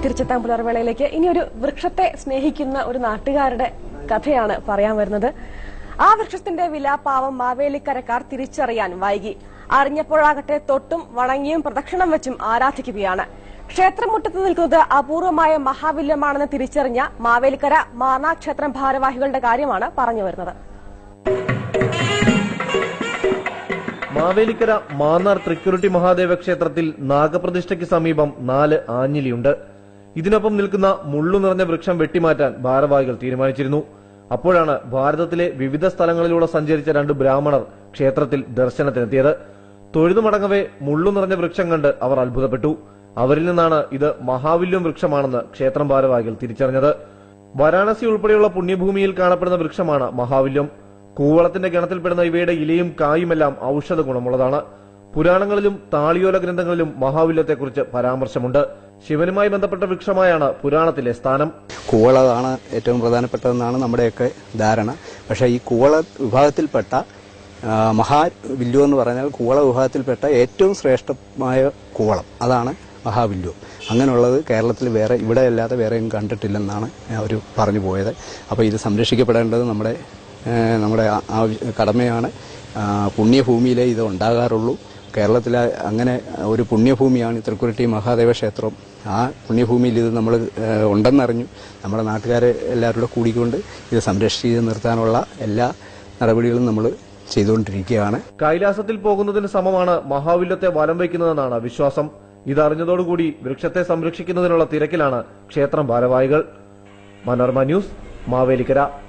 തിരിച്ചെത്താൻ പുലർവേളയിലേക്ക് ഇനി ഒരു വൃക്ഷത്തെ സ്നേഹിക്കുന്ന ഒരു നാട്ടുകാരുടെ കഥയാണ് പറയാൻ വരുന്നത്. ആ വൃക്ഷത്തിന്റെ വില പാവം മാവേലിക്കരക്കാർ തിരിച്ചറിയാൻ വൈകി. അറിഞ്ഞപ്പോഴാകട്ടെ തൊട്ടും വണങ്ങിയും പ്രദക്ഷിണം വെച്ചും ആരാധിക്കുകയാണ്. ക്ഷേത്രമുറ്റത്ത് നിൽക്കുന്നത് അപൂർവമായ മഹാവില്യമാണെന്ന് തിരിച്ചറിഞ്ഞ മാവേലിക്കര മാന്നാർ ക്ഷേത്രം ഭാരവാഹികളുടെ കാര്യമാണ് പറഞ്ഞു വരുന്നത്. മാവേലിക്കര മാന്നാർ തൃക്കുരുട്ടി മഹാദേവ ക്ഷേത്രത്തിൽ നാഗപ്രതിഷ്ഠയ്ക്ക് സമീപം 4 ആഞ്ഞിലിയുണ്ട്. ഇതിനൊപ്പം നിൽക്കുന്ന മുള്ളു നിറഞ്ഞ വൃക്ഷം വെട്ടിമാറ്റാൻ ഭാരവാഹികൾ തീരുമാനിച്ചിരുന്നു. അപ്പോഴാണ് ഭാരതത്തിലെ വിവിധ സ്ഥലങ്ങളിലൂടെ സഞ്ചരിച്ച 2 ബ്രാഹ്മണർ ക്ഷേത്രത്തിൽ ദർശനത്തിനെത്തിയത്. തൊഴുതുമടങ്ങവേ മുള്ളു നിറഞ്ഞ വൃക്ഷം കണ്ട് അവർ അത്ഭുതപ്പെട്ടു. അവരിൽ നിന്നാണ് ഇത് മഹാവില്യം വൃക്ഷമാണെന്ന് ക്ഷേത്രം ഭാരവാഹികൾ തിരിച്ചറിഞ്ഞത്. വാരാണസി ഉൾപ്പെടെയുള്ള പുണ്യഭൂമിയിൽ കാണപ്പെടുന്ന വൃക്ഷമാണ് മഹാവില്യം. കൂവളത്തിന്റെ ഗണത്തിൽപ്പെടുന്ന ഇവയുടെ ഇലയും കായുമെല്ലാം ഔഷധ ഗുണമുള്ളതാണ്. പുരാണങ്ങളിലും താളിയോല ഗ്രന്ഥങ്ങളിലും മഹാവില്യത്തെക്കുറിച്ച് പരാമർശമുണ്ട്. ശിവനുമായി ബന്ധപ്പെട്ട വൃക്ഷമായാണ് പുരാണത്തിലെ സ്ഥാനം. കൂവളമാണ് ഏറ്റവും പ്രധാനപ്പെട്ടതെന്നാണ് നമ്മുടെയൊക്കെ ധാരണ. പക്ഷേ ഈ കൂവള വിഭാഗത്തിൽപ്പെട്ട മഹാവില്യം എന്ന് പറഞ്ഞാൽ കൂവള വിഭാഗത്തിൽപ്പെട്ട ഏറ്റവും ശ്രേഷ്ഠമായ കൂവളം, അതാണ് മഹാവില്യം. അങ്ങനെയുള്ളത് കേരളത്തിൽ വേറെ ഇവിടെ അല്ലാതെ വേറെയും കണ്ടിട്ടില്ലെന്നാണ് അവർ പറഞ്ഞു പോയത്. അപ്പോൾ ഇത് സംരക്ഷിക്കപ്പെടേണ്ടത് നമ്മുടെ കടമയാണ്. പുണ്യഭൂമിയിലേ ഇത് ഉണ്ടാകാറുള്ളൂ. കേരളത്തിലെ അങ്ങനെ ഒരു പുണ്യഭൂമിയാണ് തൃക്കുരുട്ടി മഹാദേവ ക്ഷേത്രം. ആ പുണ്യഭൂമിയിൽ ഇത് നമ്മൾ ഉണ്ടെന്നറിഞ്ഞു. നമ്മുടെ നാട്ടുകാരെ എല്ലാവരും കൂടിക്കൊണ്ട് ഇത് സംരക്ഷിച്ച് നിർത്താനുള്ള എല്ലാ നടപടികളും നമ്മൾ ചെയ്തുകൊണ്ടിരിക്കുകയാണ്. കൈലാസത്തിൽ പോകുന്നതിന് സമമാണ് മഹാവില്യത്തെ വലം വയ്ക്കുന്നതെന്നാണ് വിശ്വാസം. ഇതറിഞ്ഞതോടുകൂടി വൃക്ഷത്തെ സംരക്ഷിക്കുന്നതിനുള്ള തിരക്കിലാണ് ക്ഷേത്രം ഭാരവാഹികൾ. മനോരമ ന്യൂസ്, മാവേലിക്കര.